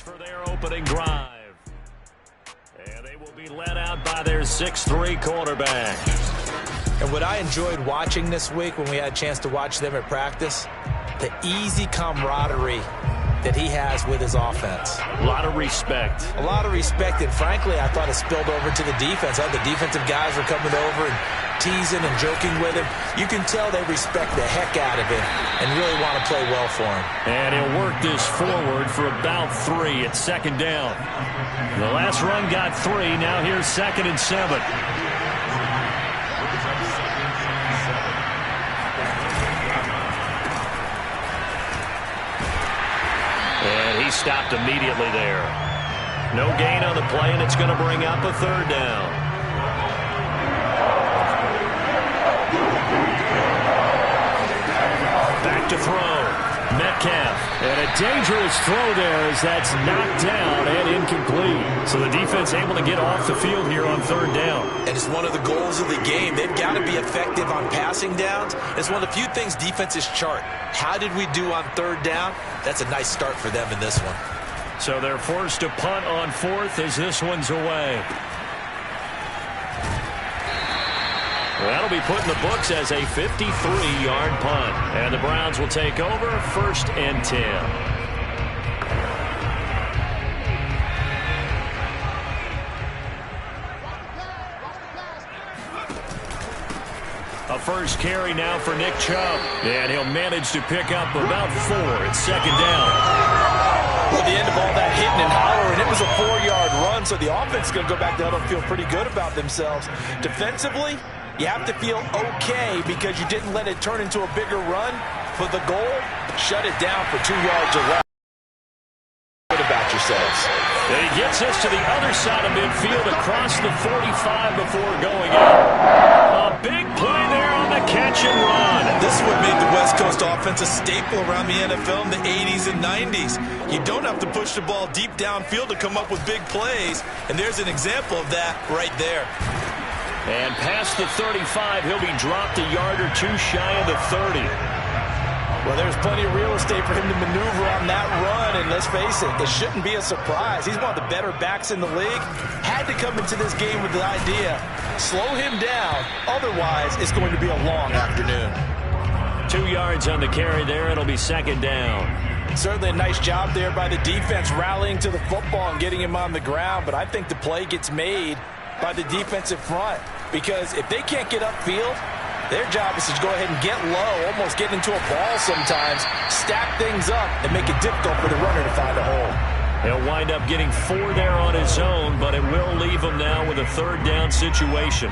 for their opening drive. And they will be led out by their 6'3" quarterback. And what I enjoyed watching this week when we had a chance to watch them at practice, the easy camaraderie that he has with his offense. A lot of respect. A lot of respect, and frankly, I thought it spilled over to the defense. The defensive guys were coming over and teasing and joking with him. You can tell they respect the heck out of him and really want to play well for him. And he'll work this forward for about 3 at second down. The last run got 3. Now here's 2nd and 7. And he stopped immediately there. No gain on the play, and it's going to bring up a 3rd down. Back to throw. Metcalf. And a dangerous throw there as that's knocked down and incomplete. So the defense able to get off the field here on 3rd down. And it's one of the goals of the game. They've got to be effective on passing downs. It's one of the few things defenses chart. How did we do on 3rd down? That's a nice start for them in this one. So they're forced to punt on 4th as this one's away. That'll be put in the books as a 53-yard punt. And the Browns will take over 1st and 10. A first carry now for Nick Chubb. And he'll manage to pick up about 4 at 2nd down. Well, the end of all that hitting and hollering, it was a 4-yard run, so the offense is going to go back down and feel pretty good about themselves. Defensively, you have to feel okay because you didn't let it turn into a bigger run. For the goal, shut it down for 2 yards or less. What about yourselves? And he gets us to the other side of midfield across the 45 before going out. A big play there on the catch and run. This is what made the West Coast offense a staple around the NFL in the 80s and 90s. You don't have to push the ball deep downfield to come up with big plays, and there's an example of that right there. And past the 35, he'll be dropped a yard or 2 shy of the 30. Well, there's plenty of real estate for him to maneuver on that run, and let's face it, it shouldn't be a surprise. He's one of the better backs in the league. Had to come into this game with the idea, slow him down, otherwise it's going to be a long afternoon. 2 yards on the carry there, it'll be 2nd down. Certainly a nice job there by the defense rallying to the football and getting him on the ground, but I think the play gets made by the defensive front, because if they can't get upfield, their job is to go ahead and get low, almost get into a ball sometimes, stack things up, and make it difficult for the runner to find a hole. He'll wind up getting 4 there on his own, but it will leave him now with a 3rd down situation.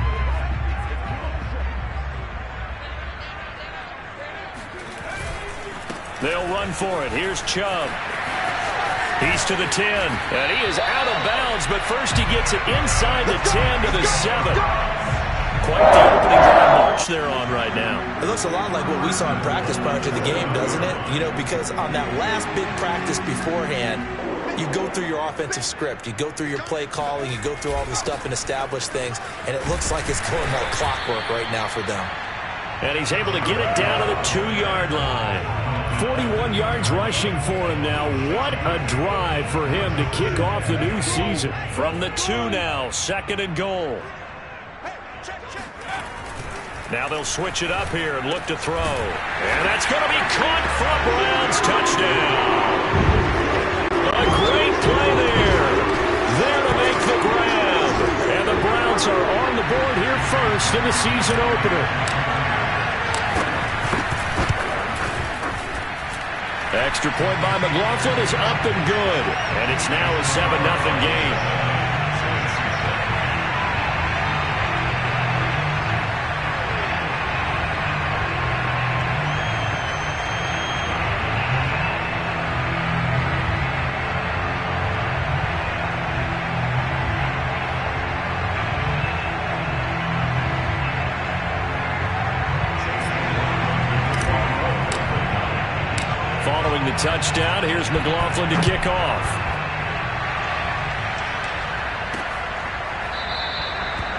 They'll run for it. Here's Chubb. He's to the 10, and he is out of bounds, but first he gets it inside the 10 to the 7. Quite the opening drive march they're on right now. It looks a lot like what we saw in practice prior to the game, doesn't it? You know, because on that last big practice beforehand, you go through your offensive script, you go through your play calling, you go through all the stuff and establish things, and it looks like it's going like clockwork right now for them. And he's able to get it down to the 2-yard line. 41 yards rushing for him now. What a drive for him to kick off the new season. From the 2 now, 2nd and goal. Now they'll switch it up here and look to throw. And that's going to be caught for Browns. Touchdown. A great play there. There to make the grab. And the Browns are on the board here first in the season opener. Extra point by McLaughlin is up and good. And it's now a 7-0 game. Following the touchdown, here's McLaughlin to kick off.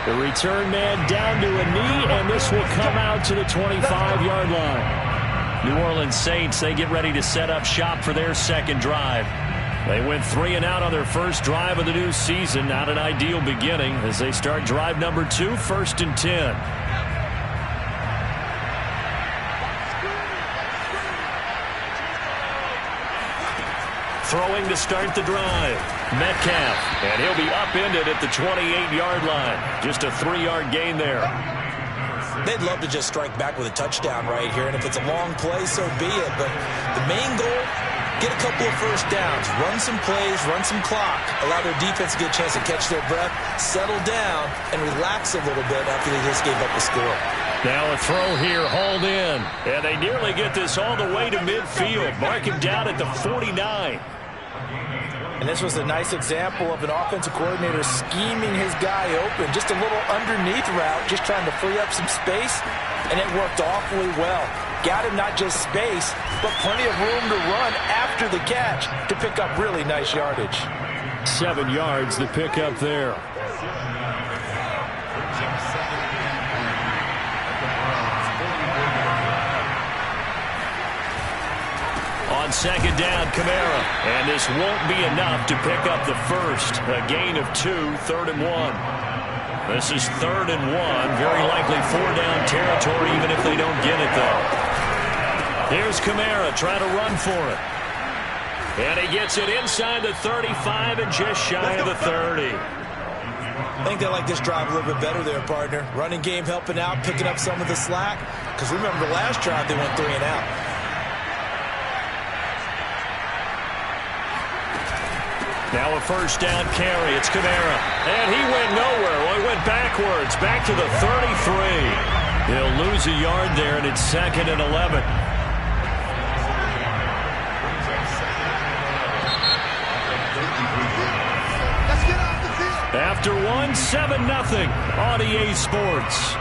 The return man down to a knee, and this will come out to the 25-yard line. New Orleans Saints, they get ready to set up shop for their second drive. They went 3 and out on their first drive of the new season. Not an ideal beginning as they start drive number 2, 1st and 10. Throwing to start the drive. Metcalf, and he'll be upended at the 28-yard line. Just a 3-yard gain there. They'd love to just strike back with a touchdown right here, and if it's a long play, so be it. But the main goal, get a couple of first downs, run some plays, run some clock, allow their defense to get a chance to catch their breath, settle down, and relax a little bit after they just gave up the score. Now a throw here, hauled in, and they nearly get this all the way to midfield. Mark him down at the 49. And this was a nice example of an offensive coordinator scheming his guy open. Just a little underneath route, just trying to free up some space, and it worked awfully well. Got him not just space, but plenty of room to run after the catch to pick up really nice yardage. 7 yards the pickup there. On second down, Kamara. And this won't be enough to pick up the first. A gain of 2, 3rd and 1. This is 3rd and 1. Very likely 4-down territory, even if they don't get it, though. Here's Kamara trying to run for it. And he gets it inside the 35 and just shy of the 30. I think they like this drive a little bit better there, partner. Running game helping out, picking up some of the slack. Because remember, the last drive they went 3 and out. Now a first down carry. It's Kamara. And he went nowhere. Well, he went backwards. Back to the 33. He'll lose a yard there, and it's 2nd and 11. After one, 7-0 on EA Sports.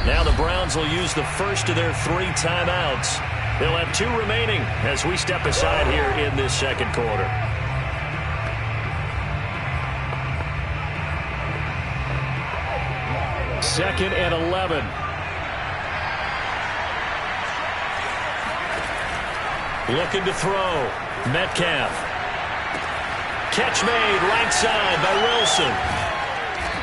Now the Browns will use the first of their 3 timeouts. They'll have 2 remaining as we step aside here in this second quarter. Second and 11. Looking to throw. Metcalf. Catch made right side by Wilson.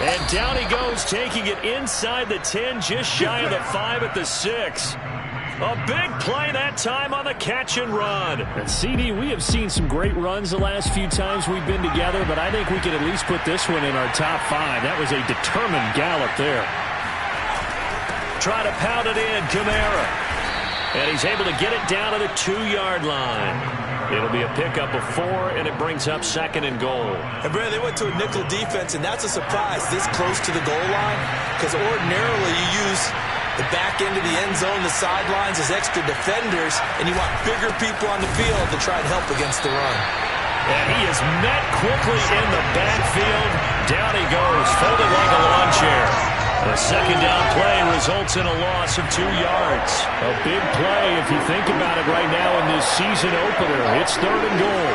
And down he goes, taking it inside the 10, just shy of the 5 at the 6. A big play that time on the catch and run. And CD, we have seen some great runs the last few times we've been together, but I think we could at least put this one in our top 5. That was a determined gallop there. Try to pound it in, Kamara. And he's able to get it down to the 2-yard line. It'll be a pickup of 4, and it brings up 2nd and goal. And, Brad, they went to a nickel defense, and that's a surprise this close to the goal line, because ordinarily you use the back end of the end zone, the sidelines as extra defenders, and you want bigger people on the field to try and help against the run. And he is met quickly in the backfield. Down he goes, folded like a lawn chair. The second down play results in a loss of 2 yards. A big play if you think about it right now in this season opener. It's 3rd and goal.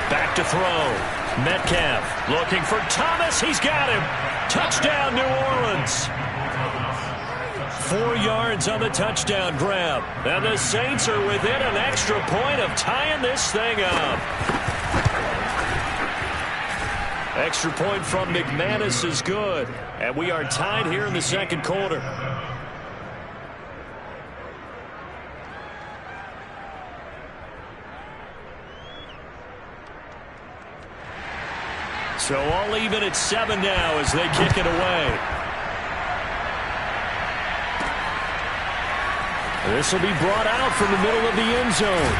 Back to throw. Metcalf looking for Thomas. He's got him. Touchdown, New Orleans. 4 yards on the touchdown grab. And the Saints are within an extra point of tying this thing up. Extra point from McManus is good. And we are tied here in the second quarter. So all even at 7 now as they kick it away. This will be brought out from the middle of the end zone.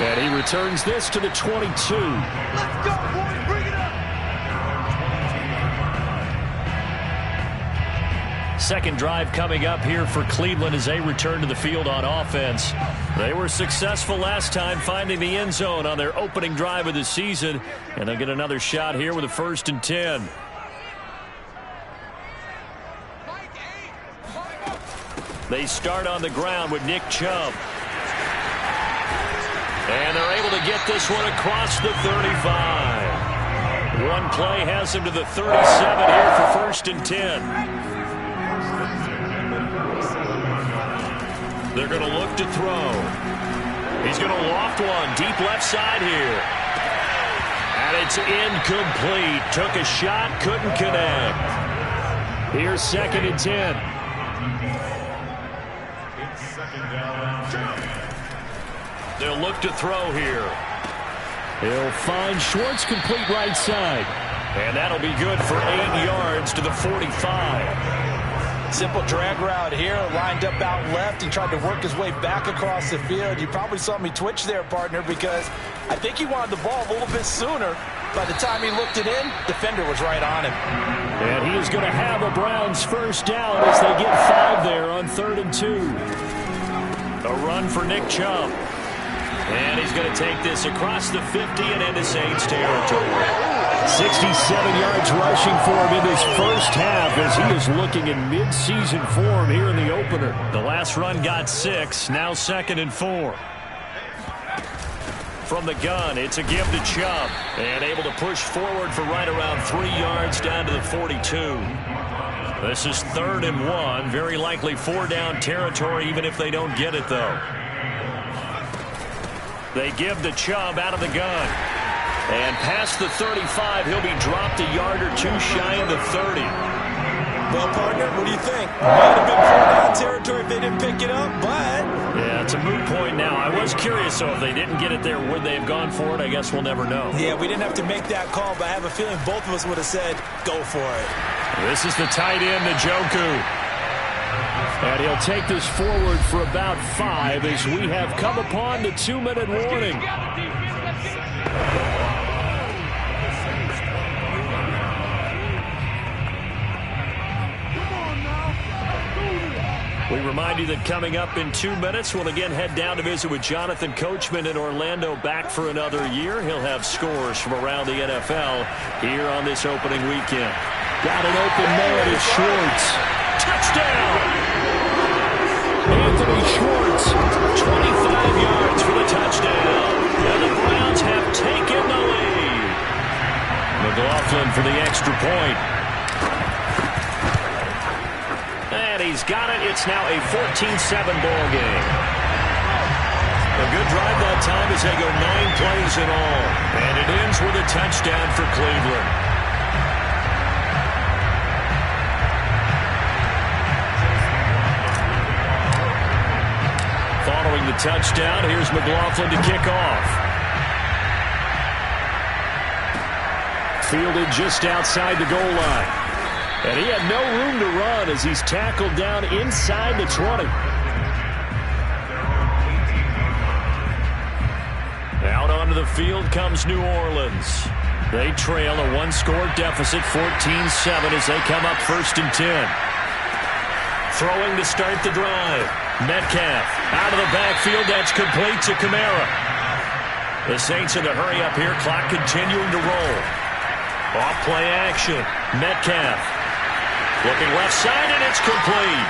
And he returns this to the 22. Let's go, boys. Bring it up. Second drive coming up here for Cleveland as they return to the field on offense. They were successful last time finding the end zone on their opening drive of the season. And they'll get another shot here with a 1st and 10. They start on the ground with Nick Chubb. And they're able to get this one across the 35. One play has him to the 37 here for 1st and 10. They're going to look to throw. He's going to loft one deep left side here. And it's incomplete. Took a shot, couldn't connect. Here's 2nd and 10. They'll look to throw here. He'll find Schwartz complete right side. And that'll be good for 8 yards to the 45. Simple drag route here, lined up out left and tried to work his way back across the field. You probably saw me twitch there, partner, because I think he wanted the ball a little bit sooner. By the time he looked it in, defender was right on him. And he is going to have a Browns first down as they get 5 there on 3rd and 2. A run for Nick Chubb. And he's going to take this across the 50 and into Saints territory. 67 yards rushing for him in this first half as he is looking in mid-season form here in the opener. The last run got 6, now 2nd and 4. From the gun, it's a give to Chubb. And able to push forward for right around 3 yards down to the 42. This is 3rd and 1. Very likely 4 down territory even if they don't get it, though. They give to Chubb out of the gun. And past the 35, he'll be dropped a yard or 2 shy of the 30. Well, partner, what do you think? Might have been 4 down territory if they didn't pick it up, but... Yeah, it's a moot point now. I was curious, so if they didn't get it there, would they have gone for it? I guess we'll never know. Yeah, we didn't have to make that call, but I have a feeling both of us would have said, go for it. This is the tight end, Njoku. And he'll take this forward for about 5 as we have come upon the 2-minute warning. We remind you that coming up in 2 minutes, we'll again head down to visit with Jonathan Coachman in Orlando, back for another year. He'll have scores from around the NFL here on this opening weekend. Got an open man, it's Schwartz. Touchdown! Anthony Schwartz, 25 yards for the touchdown. And the Browns have taken the lead. McLaughlin for the extra point. And he's got it. It's now a 14-7 ball game. A good drive that time as they go 9 plays in all. And it ends with a touchdown for Cleveland. Following the touchdown, here's McLaughlin to kick off. Fielded just outside the goal line. And he had no room to run as he's tackled down inside the 20. Out onto the field comes New Orleans. They trail a 1-score deficit, 14-7, as they come up 1st and 10. Throwing to start the drive. Metcalf out of the backfield. That's complete to Kamara. The Saints in a hurry up here. Clock continuing to roll. Off play action. Metcalf looking left side, and it's complete.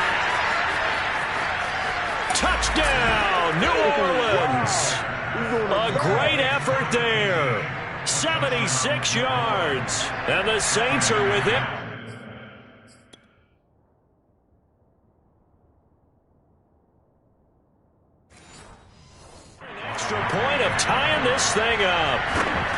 Touchdown, New Orleans. A great effort there. 76 yards. And the Saints are with it. Extra point of tying this thing up.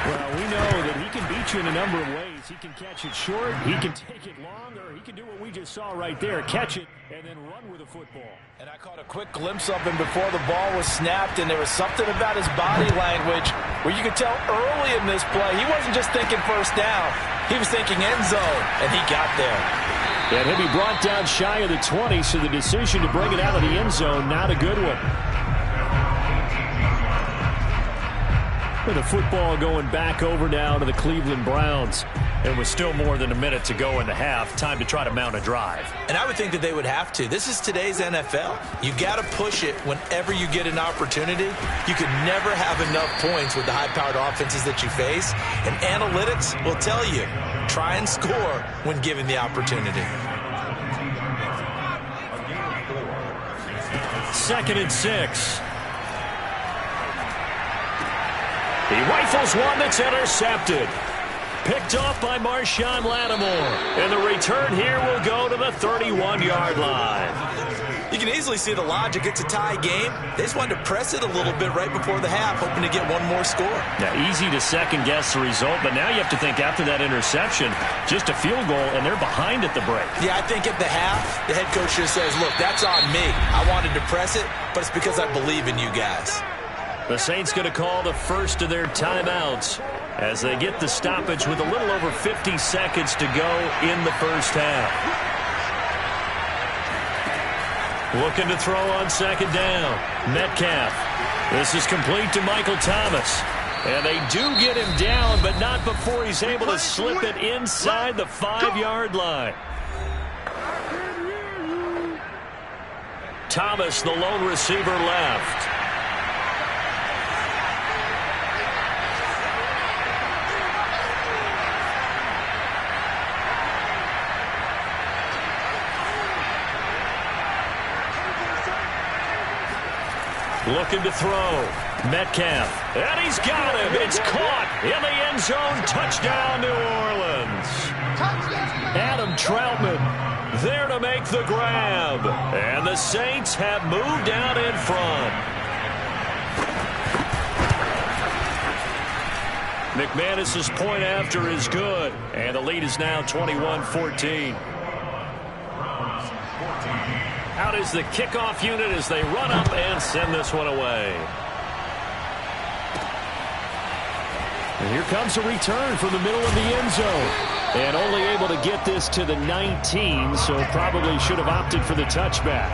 Well, we know that he can beat you in a number of ways. He can catch it short, he can take it long, or he can do what we just saw right there, catch it and then run with the football. And I caught a quick glimpse of him before the ball was snapped, and there was something about his body language where you could tell early in this play he wasn't just thinking first down. He was thinking end zone, and he got there. And he'll be brought down shy of the 20, so the decision to bring it out of the end zone, not a good one. With the football going back over now to the Cleveland Browns. And with still more than a minute to go in the half, time to try to mount a drive. And I would think that they would have to. This is today's NFL. You got to push it whenever you get an opportunity. You can never have enough points with the high-powered offenses that you face. And analytics will tell you, try and score when given the opportunity. 2nd and 6. He rifles one that's intercepted. Picked off by Marshawn Lattimore. And the return here will go to the 31-yard line. You can easily see the logic. It's a tie game. They just wanted to press it a little bit right before the half, hoping to get one more score. Now, easy to second-guess the result, but now you have to think after that interception, just a field goal, and they're behind at the break. Yeah, I think at the half, the head coach just says, look, that's on me. I wanted to press it, but it's because I believe in you guys. The Saints going to call the first of their timeouts as they get the stoppage with a little over 50 seconds to go in the first half. Looking to throw on second down. Metcalf. This is complete to Michael Thomas. And they do get him down, but not before he's able to slip it inside the 5-yard line. Thomas, the lone receiver, left. Looking to throw. Metcalf. And he's got him. It's caught in the end zone. Touchdown, New Orleans. Adam Troutman there to make the grab. And the Saints have moved out in front. McManus's point after is good. And the lead is now 21-14. Out is the kickoff unit as they run up and send this one away. And here comes a return from the middle of the end zone. And only able to get this to the 19, so probably should have opted for the touchback.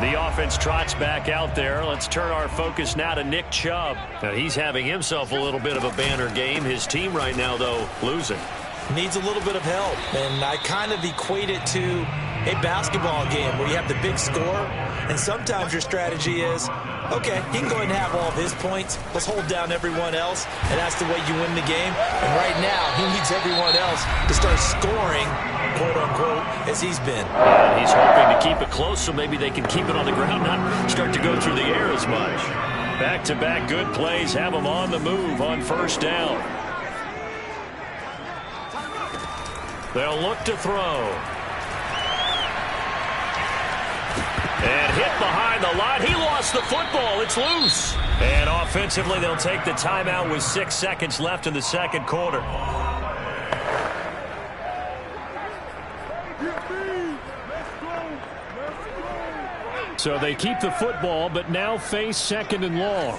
The offense trots back out there. Let's turn our focus now to Nick Chubb. Now, he's having himself a little bit of a banner game. His team right now, though, losing. Needs a little bit of help, and I kind of equate it to a basketball game where you have the big score, and sometimes your strategy is, okay, he can go ahead and have all of his points. Let's hold down everyone else, and that's the way you win the game. And right now, he needs everyone else to start scoring, quote-unquote, as he's been. And he's hoping to keep it close so maybe they can keep it on the ground, not start to go through the air as much. Back-to-back good plays have him on the move on first down. They'll look to throw. And hit behind the line. He lost the football. It's loose. And offensively, they'll take the timeout with 6 seconds left in the second quarter. So they keep the football, but now face second and long.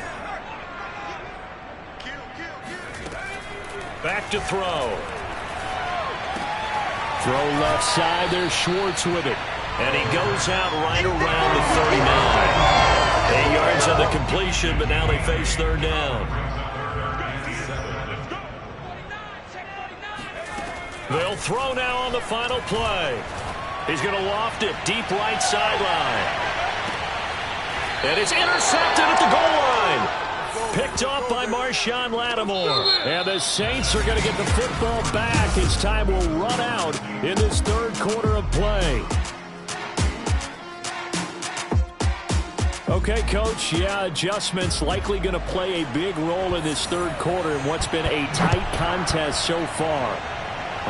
Back to throw. Throw left side. There's Schwartz with it. And he goes out right around the 39. 8 yards on the completion, but now they face third down. They'll throw now on the final play. He's going to loft it deep right sideline. And it's intercepted at the goal line. Picked off by Marshawn Lattimore. And the Saints are going to get the football back. His time will run out in this third quarter of play. Okay, Coach, yeah, adjustments likely going to play a big role in this third quarter in what's been a tight contest so far.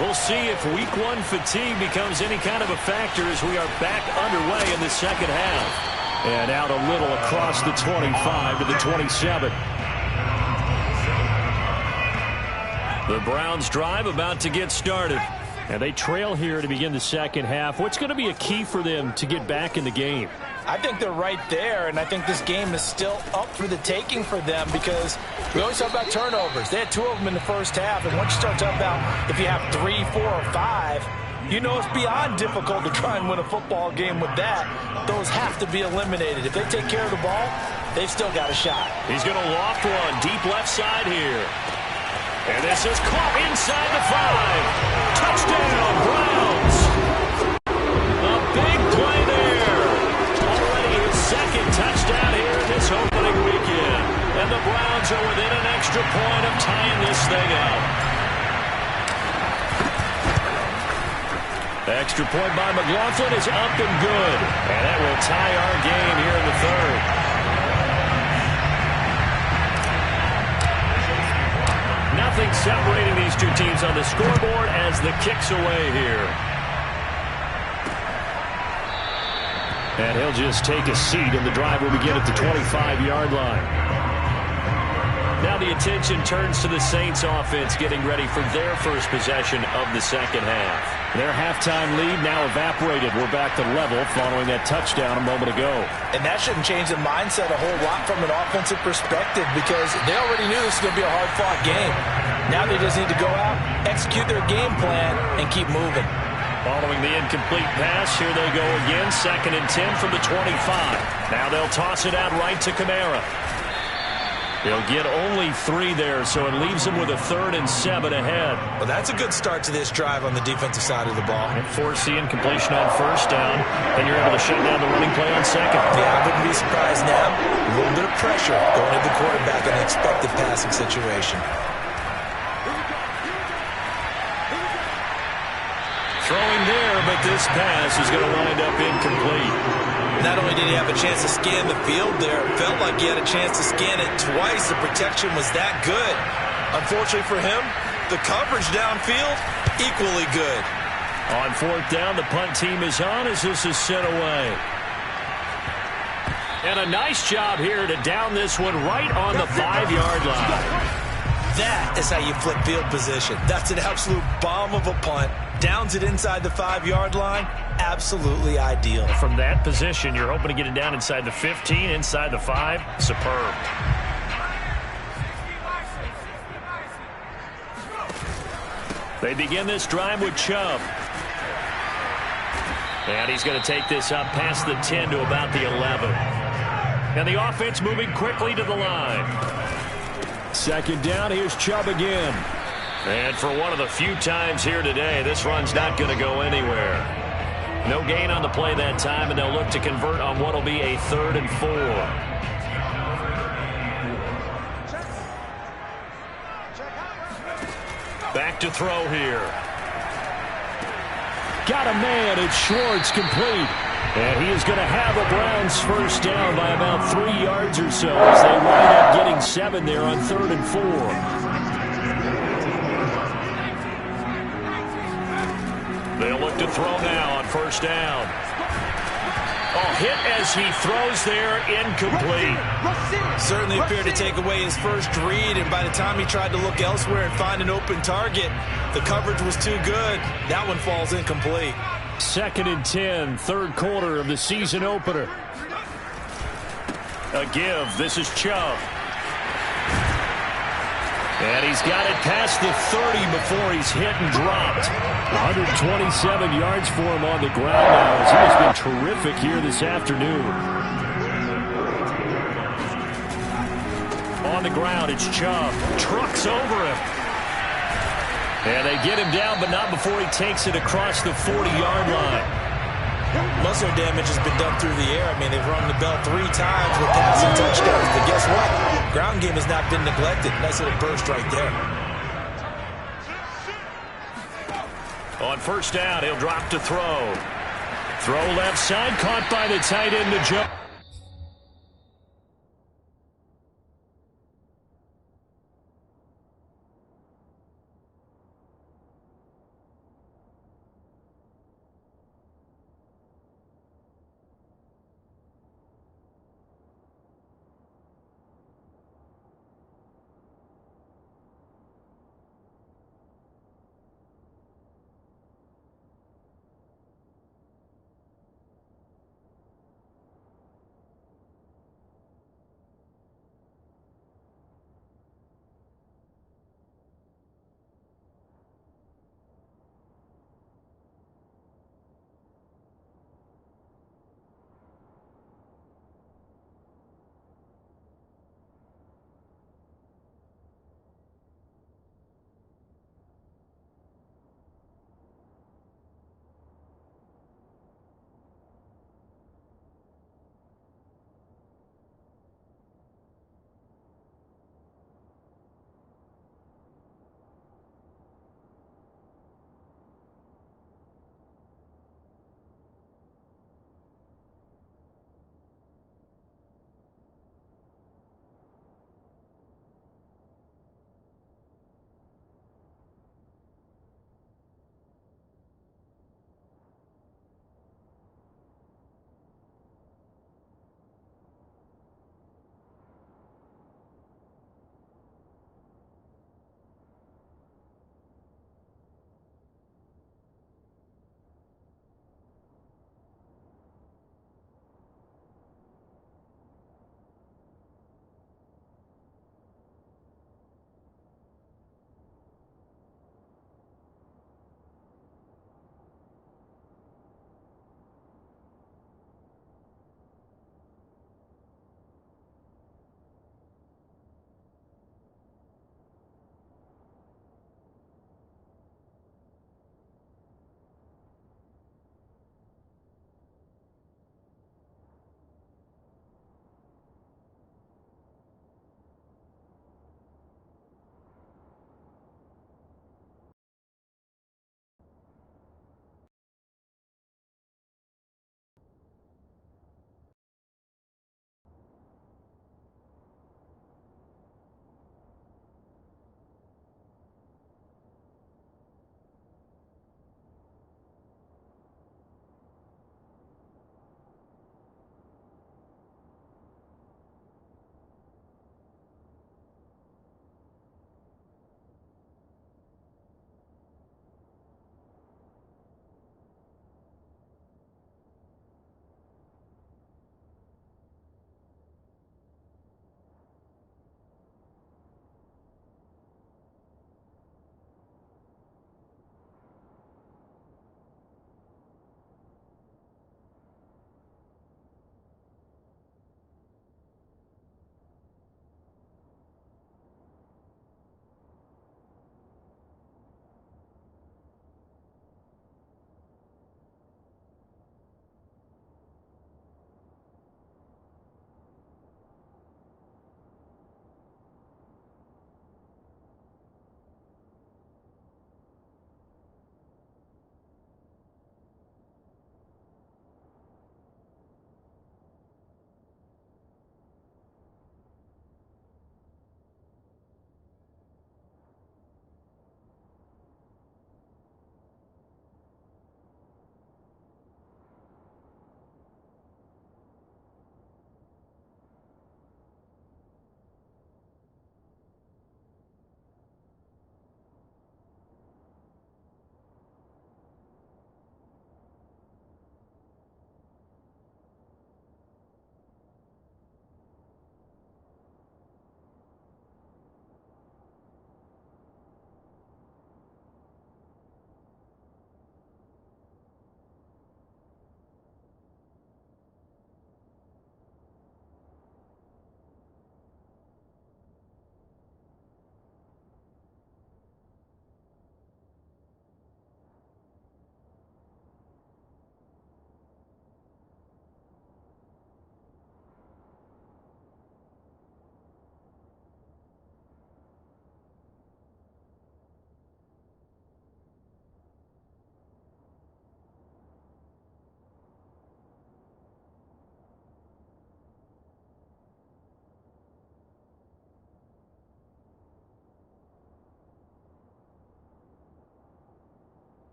We'll see if week one fatigue becomes any kind of a factor as we are back underway in the second half. And out a little across the 25 to the 27. The Browns drive about to get started. And they trail here to begin the second half. What's going to be a key for them to get back in the game? I think they're right there, and I think this game is still up for the taking for them because we always talk about turnovers. They had 2 of them in the first half, and once you start talking about if you have 3, 4, or 5, you know it's beyond difficult to try and win a football game with that. Those have to be eliminated. If they take care of the ball, they've still got a shot. He's going to loft one deep left side here. And this is caught inside the 5. Touchdown, Browns. A big play there. Already his second touchdown here in this opening weekend. And the Browns are within an extra point of tying this thing up. Extra point by McLaughlin is up and good. And that will tie our game here in the third. Nothing separating these two teams on the scoreboard as the kick's away here. And he'll just take a seat, and the drive will begin at the 25-yard line. Now the attention turns to the Saints offense getting ready for their first possession of the second half. Their halftime lead now evaporated. We're back to level following that touchdown a moment ago. And that shouldn't change the mindset a whole lot from an offensive perspective because they already knew this was going to be a hard-fought game. Now they just need to go out, execute their game plan, and keep moving. Following the incomplete pass, here they go again, 2nd and 10 from the 25. Now they'll toss it out right to Kamara. They'll get only 3 there, so it leaves them with a 3rd and 7 ahead. Well, that's a good start to this drive on the defensive side of the ball. And force the incompletion on 1st down, then you're able to shut down the running play on 2nd. Yeah, I wouldn't be surprised now. A little bit of pressure going to the quarterback in an expected passing situation. Throwing there, but this pass is going to wind up incomplete. Not only did he have a chance to scan the field there, it felt like he had a chance to scan it twice. The protection was that good. Unfortunately for him, the coverage downfield, equally good. On 4th down, the punt team is on as this is sent away. And a nice job here to down this one right on the 5-yard line. That is how you flip field position. That's an absolute bomb of a punt. Downs it inside the 5-yard line. Absolutely ideal. From that position, you're hoping to get it down inside the 15, inside the 5. Superb. They begin this drive with Chubb. And he's going to take this up past the 10 to about the 11. And the offense moving quickly to the line. 2nd down, here's Chubb again. And for one of the few times here today, this run's not going to go anywhere. No gain on the play that time, and they'll look to convert on what will be a 3rd and 4. Back to throw here. Got a man. It's Schwartz, complete. And he is going to have a Browns 1st down by about 3 yards or so as they wind up getting 7 there on 3rd and 4. They'll look to throw now on 1st down. Oh, hit as he throws there, incomplete. Certainly appeared to take away his first read, and by the time he tried to look elsewhere and find an open target, the coverage was too good. That one falls incomplete. 2nd and 10, 3rd quarter of the season opener. A give. This is Chubb. And he's got it past the 30 before he's hit and dropped. 127 yards for him on the ground now as he has been terrific here this afternoon. On the ground, it's Chubb. Trucks over him. And they get him down, but not before he takes it across the 40-yard line. Muscle damage has been done through the air. I mean, they've rung the bell 3 times with passing touchdowns. But guess what? Ground game has not been neglected. Nice little burst right there. On 1st down, he'll drop to throw. Throw left side, caught by the tight end to Joe.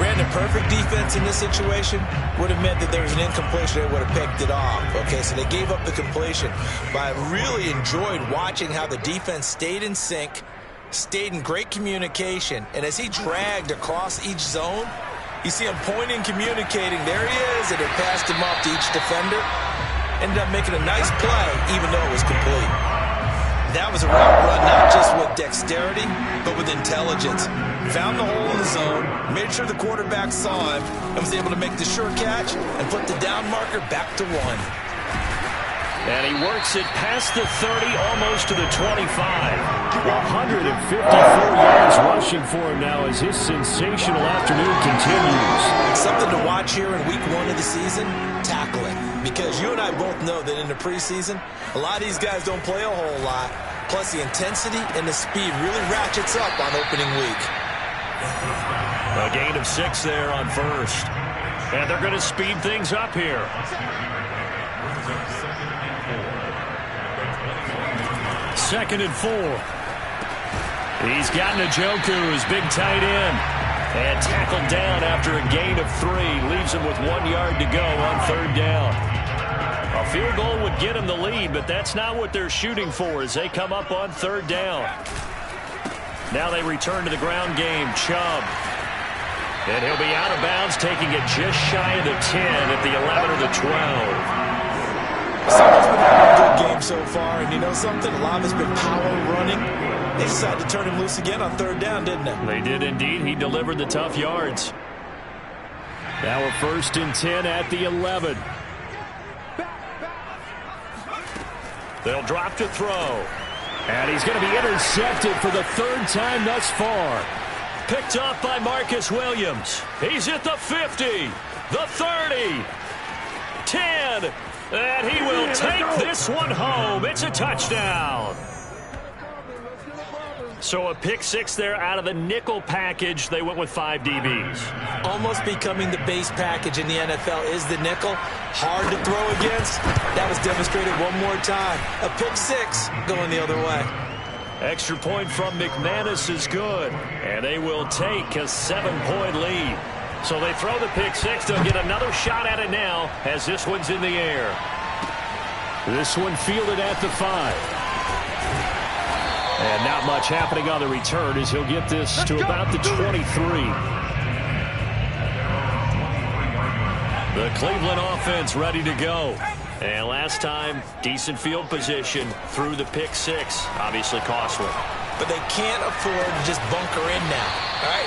ran the perfect defense in this situation, would have meant that there was an incompletion. They would have picked it off. Okay, so they gave up the completion. But I really enjoyed watching how the defense stayed in sync, stayed in great communication, and as he dragged across each zone, you see him pointing, communicating. There he is, and it passed him off to each defender. Ended up making a nice play, even though it was complete. That was a route run, not just with dexterity, but with intelligence. Found the hole in the zone, made sure the quarterback saw him, and was able to make the sure catch and put the down marker back to 1. And he works it past the 30, almost to the 25. 154 yards rushing for him now as his sensational afternoon continues. Something to watch here in week 1 of the season, tackling. Because you and I both know that in the preseason, a lot of these guys don't play a whole lot. Plus, the intensity and the speed really ratchets up on opening week. A gain of 6 there on first. And they're going to speed things up here. Second and 4. He's got Njoku, his big tight end. And tackled down after a gain of 3. Leaves him with 1 yard to go on third down. A field goal would get him the lead, but that's not what they're shooting for as they come up on third down. Now they return to the ground game. Chubb. And he'll be out of bounds, taking it just shy of the 10 at the 11 or the 12. Someone's been having a good game so far, and you know something? A lot of it's been power running. They decided to turn him loose again on third down, didn't they? They did indeed. He delivered the tough yards. Now a first and 10 at the 11. They'll drop to throw. And he's going to be intercepted for the third time thus far. Picked up by Marcus Williams. He's at the 50, the 30, 10, and he will take this one home. It's a touchdown. So a pick 6 there out of the nickel package. They went with 5 DBs. Almost becoming the base package in the NFL is the nickel. Hard to throw against. That was demonstrated one more time. A pick 6 going the other way. Extra point from McManus is good. And they will take a 7-point lead. So they throw the pick 6. They'll get another shot at it now as this one's in the air. This one fielded at the 5. And not much happening on the return as he'll get this to about the 23. The Cleveland offense ready to go. And last time, decent field position through the pick 6. Obviously costly. But they can't afford to just bunker in now. All right,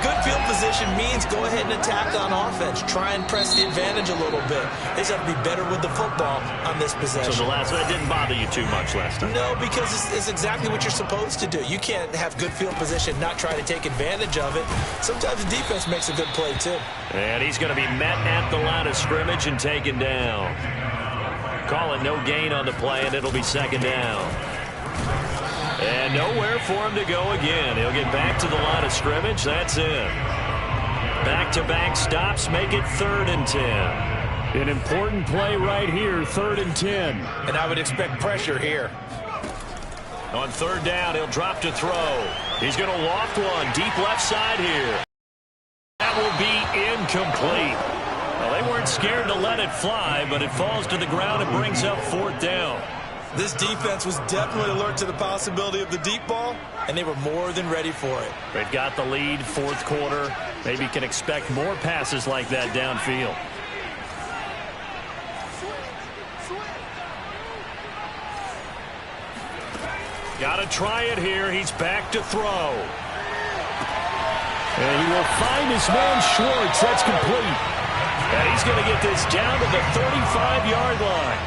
good field position means go ahead and attack on offense. Try and press the advantage a little bit. They just have to be better with the football on this possession. So that didn't bother you too much last time? No, because it's exactly what you're supposed to do. You can't have good field position, not try to take advantage of it. Sometimes the defense makes a good play too. And he's going to be met at the line of scrimmage and taken down. Call it no gain on the play, and it'll be second down. And nowhere for him to go again. He'll get back to the line of scrimmage. That's it. Back-to-back stops make it 3rd and 10. An important play right here, 3rd and 10. And I would expect pressure here. On third down, he'll drop to throw. He's going to loft one deep left side here. That will be incomplete. Well, they weren't scared to let it fly, but it falls to the ground and brings up 4th down. This defense was definitely alert to the possibility of the deep ball, and they were more than ready for it. They've got the lead, 4th quarter. Maybe can expect more passes like that downfield. Got to try it here. He's back to throw. And he will find his man Schwartz. That's complete. And he's going to get this down to the 35-yard line.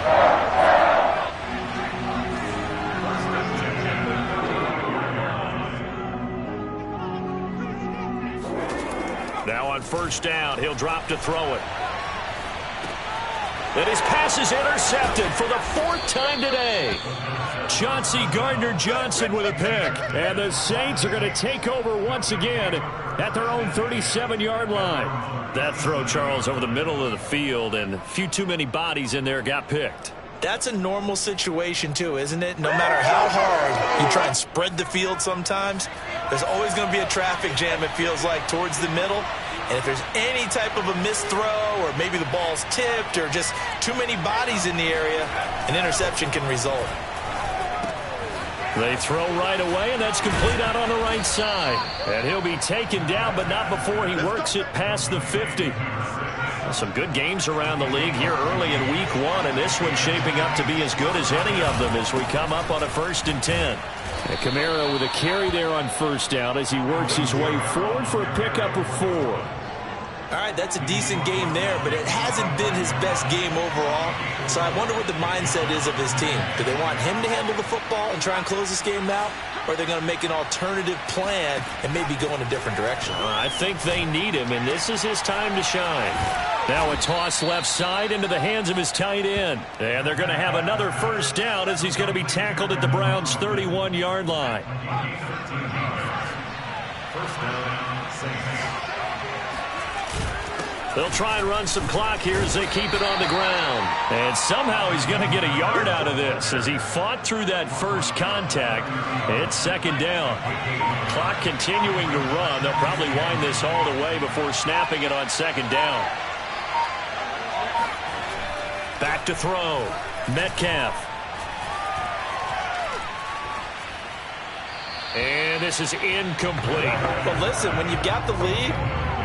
Now on first down, he'll drop to throw it. And his pass is intercepted for the 4th time today. Chauncey Gardner-Johnson with a pick. And the Saints are going to take over once again at their own 37-yard line. That throw, Charles, over the middle of the field, and a few too many bodies in there got picked. That's a normal situation, too, isn't it? No matter how hard you try and spread the field sometimes, there's always going to be a traffic jam, it feels like, towards the middle. And if there's any type of a missed throw or maybe the ball's tipped or just too many bodies in the area, an interception can result. They throw right away, and that's complete out on the right side. And he'll be taken down, but not before he works it past the 50. Some good games around the league here early in week 1, and this one's shaping up to be as good as any of them as we come up on a 1st and 10. And Kamara with a carry there on 1st down as he works his way forward for a pickup of 4. All right, that's a decent game there, but it hasn't been his best game overall. So I wonder what the mindset is of his team. Do they want him to handle the football and try and close this game out? Or are they going to make an alternative plan and maybe go in a different direction? I think they need him, and this is his time to shine. Now a toss left side into the hands of his tight end. And they're going to have another 1st down as he's going to be tackled at the Browns' 31-yard line. They'll try and run some clock here as they keep it on the ground. And somehow he's going to get a yard out of this as he fought through that first contact. It's 2nd down. Clock continuing to run. They'll probably wind this all the way before snapping it on 2nd down. Back to throw. Metcalf. And this is incomplete. But listen, when you've got the lead,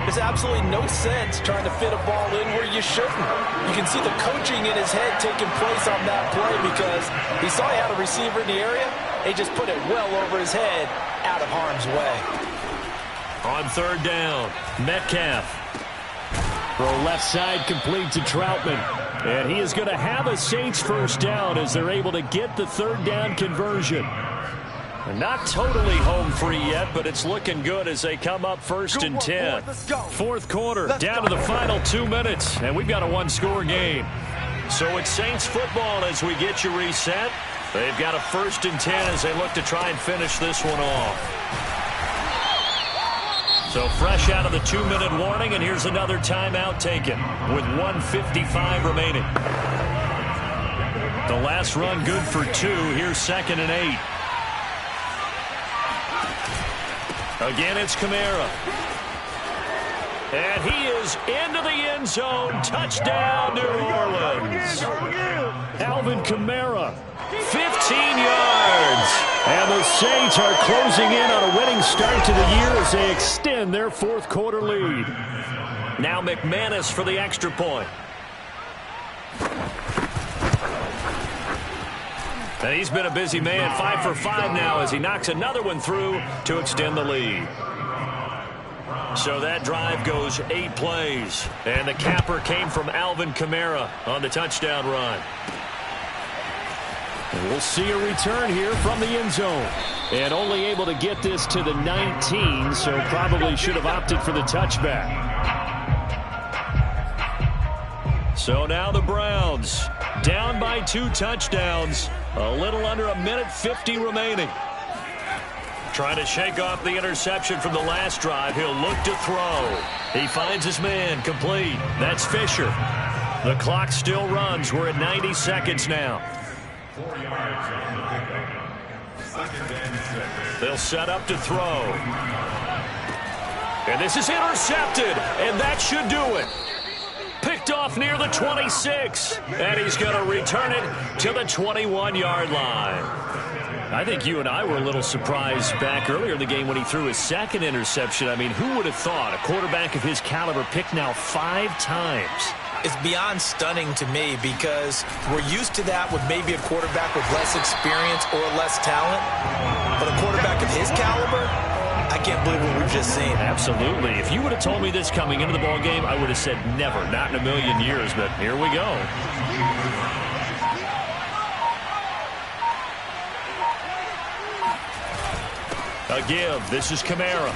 there's absolutely no sense trying to fit a ball in where you shouldn't. You can see the coaching in his head taking place on that play because he saw he had a receiver in the area. He just put it well over his head, out of harm's way. On 3rd down, Metcalf. Throw left side complete to Troutman. And he is going to have a Saints 1st down as they're able to get the 3rd down conversion. Not totally home free yet, but it's looking good as they come up 1st and 10. 4th quarter, down to the final 2 minutes, and we've got a 1-score game. So it's Saints football as we get you reset. They've got a 1st and 10 as they look to try and finish this one off. So fresh out of the 2-minute warning, and here's another timeout taken with 1:55 remaining. The last run good for 2. Here's 2nd and 8. Again, it's Kamara. And he is into the end zone. Touchdown, New Orleans. Alvin Kamara, 15 yards. And the Saints are closing in on a winning start to the year as they extend their 4th quarter lead. Now McManus for the extra point. And he's been a busy man, 5 for 5 now as he knocks another one through to extend the lead. So that drive goes 8 plays. And the capper came from Alvin Kamara on the touchdown run. And we'll see a return here from the end zone. And only able to get this to the 19, so probably should have opted for the touchback. So now the Browns down by 2 touchdowns. A little under 1:50 remaining. Trying to shake off the interception from the last drive. He'll look to throw. He finds his man complete. That's Fisher. The clock still runs. We're at 90 seconds now. They'll set up to throw. And this is intercepted. And that should do it. Picked off near the 26. And he's going to return it to the 21-yard line. I think you and I were a little surprised back earlier in the game when he threw his 2nd interception. I mean, who would have thought a quarterback of his caliber picked now 5 times? It's beyond stunning to me because we're used to that with maybe a quarterback with less experience or less talent. But a quarterback of his caliber, I can't believe what we've just seen. Absolutely. If you would have told me this coming into the ball game, I would have said never, not in a million years. But here we go. A give. This is Kamara.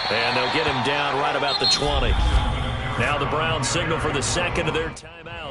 And they'll get him down right about the 20. Now the Browns signal for the second of their timeout.